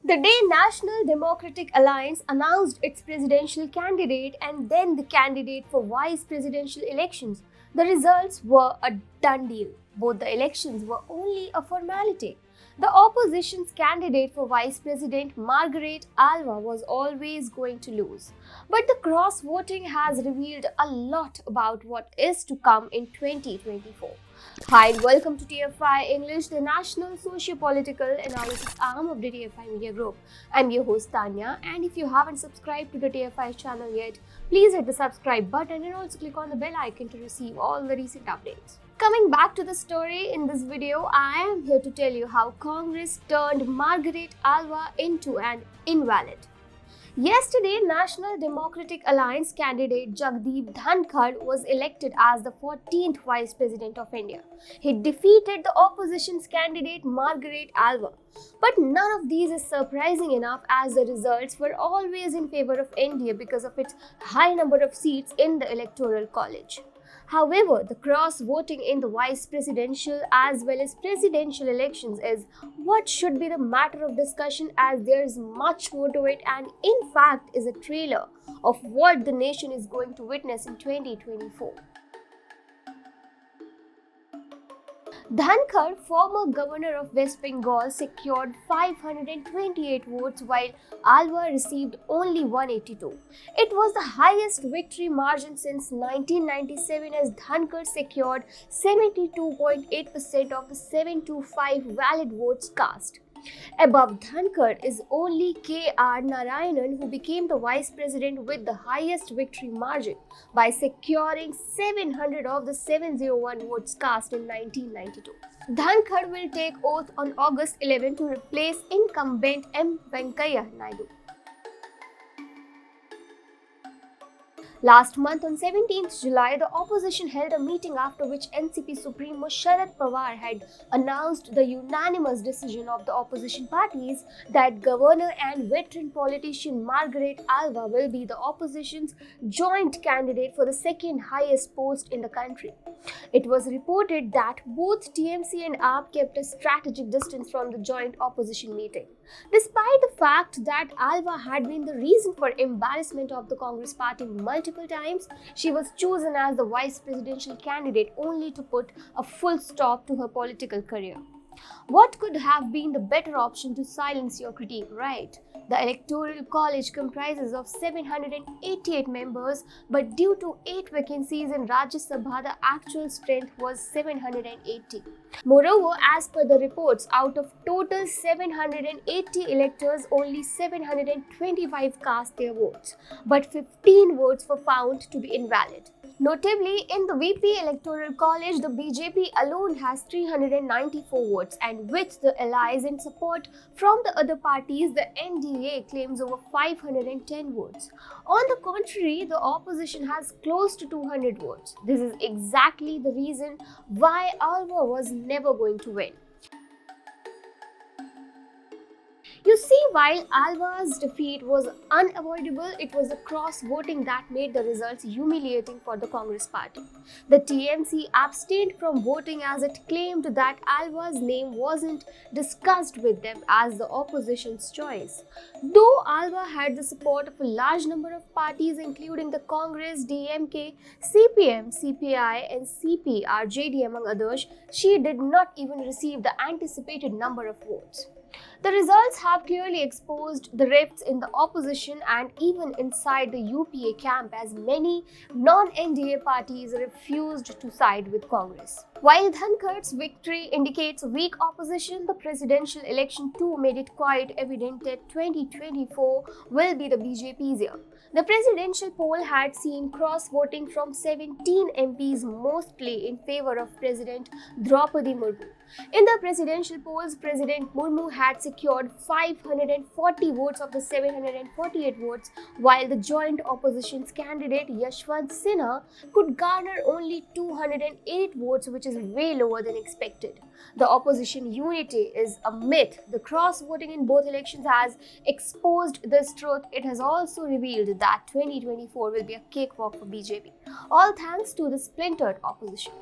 The day National Democratic Alliance announced its presidential candidate and then the candidate for vice presidential elections, the results were a done deal. Both the elections were only a formality. The opposition's candidate for vice president, Margaret Alva, was always going to lose. But the cross voting has revealed a lot about what is to come in 2024. Hi and welcome to TFI English, the national socio-political analysis arm of the TFI Media Group. I'm your host Tanya, and if you haven't subscribed to the TFI channel yet, please hit the subscribe button and also click on the bell icon to receive all the recent updates. Coming back to the story, in this video, I am here to tell you how Congress turned Margaret Alva into an invalid. Yesterday, National Democratic Alliance candidate Jagdeep Dhankar was elected as the 14th Vice President of India. He defeated the opposition's candidate Margaret Alva. But none of these is surprising enough, as the results were always in favor of India because of its high number of seats in the Electoral College. However, the cross-voting in the vice presidential as well as presidential elections is what should be the matter of discussion, as there is much more to it and in fact is a trailer of what the nation is going to witness in 2024. Dhankar, former governor of West Bengal, secured 528 votes while Alva received only 182. It was the highest victory margin since 1997, as Dhankar secured 72.8% of the 725 valid votes cast. Above Dhankar is only K.R. Narayanan, who became the vice president with the highest victory margin by securing 700 of the 701 votes cast in 1992. Dhankar will take oath on August 11 to replace incumbent M. Venkaiah Naidu. Last month, on 17th July, the opposition held a meeting after which NCP Supremo Sharad Pawar had announced the unanimous decision of the opposition parties that governor and veteran politician Margaret Alva will be the opposition's joint candidate for the second highest post in the country. It was reported that both TMC and AAP kept a strategic distance from the joint opposition meeting. Despite the fact that Alva had been the reason for embarrassment of the Congress party multiple times, she was chosen as the vice presidential candidate only to put a full stop to her political career. What could have been the better option to silence your critique, right? The Electoral College comprises of 788 members, but due to 8 vacancies in Rajya Sabha, the actual strength was 780. Moreover, as per the reports, out of total 780 electors, only 725 cast their votes, but 15 votes were found to be invalid. Notably, in the VP Electoral College, the BJP alone has 394 votes, and with the allies and support from the other parties, the NDA claims over 510 votes. On the contrary, the opposition has close to 200 votes. This is exactly the reason why Alva was never going to win. You see, while Alva's defeat was unavoidable, it was the cross-voting that made the results humiliating for the Congress party. The TMC abstained from voting as it claimed that Alva's name wasn't discussed with them as the opposition's choice. Though Alva had the support of a large number of parties including the Congress, DMK, CPM, CPI and CP, RJD among others, she did not even receive the anticipated number of votes. The results have clearly exposed the rifts in the opposition and even inside the UPA camp, as many non-NDA parties refused to side with Congress. While Dhankar's victory indicates weak opposition, the presidential election too made it quite evident that 2024 will be the BJP's year. The presidential poll had seen cross-voting from 17 MPs, mostly in favor of President Draupadi Murmu. In the presidential polls, President Murmu had secured 540 votes of the 748 votes, while the joint opposition's candidate Yashwant Sinha could garner only 208 votes, which is way lower than expected. The opposition unity is a myth. The cross-voting in both elections has exposed this truth. It has also revealed that 2024 will be a cakewalk for BJP, all thanks to the splintered opposition.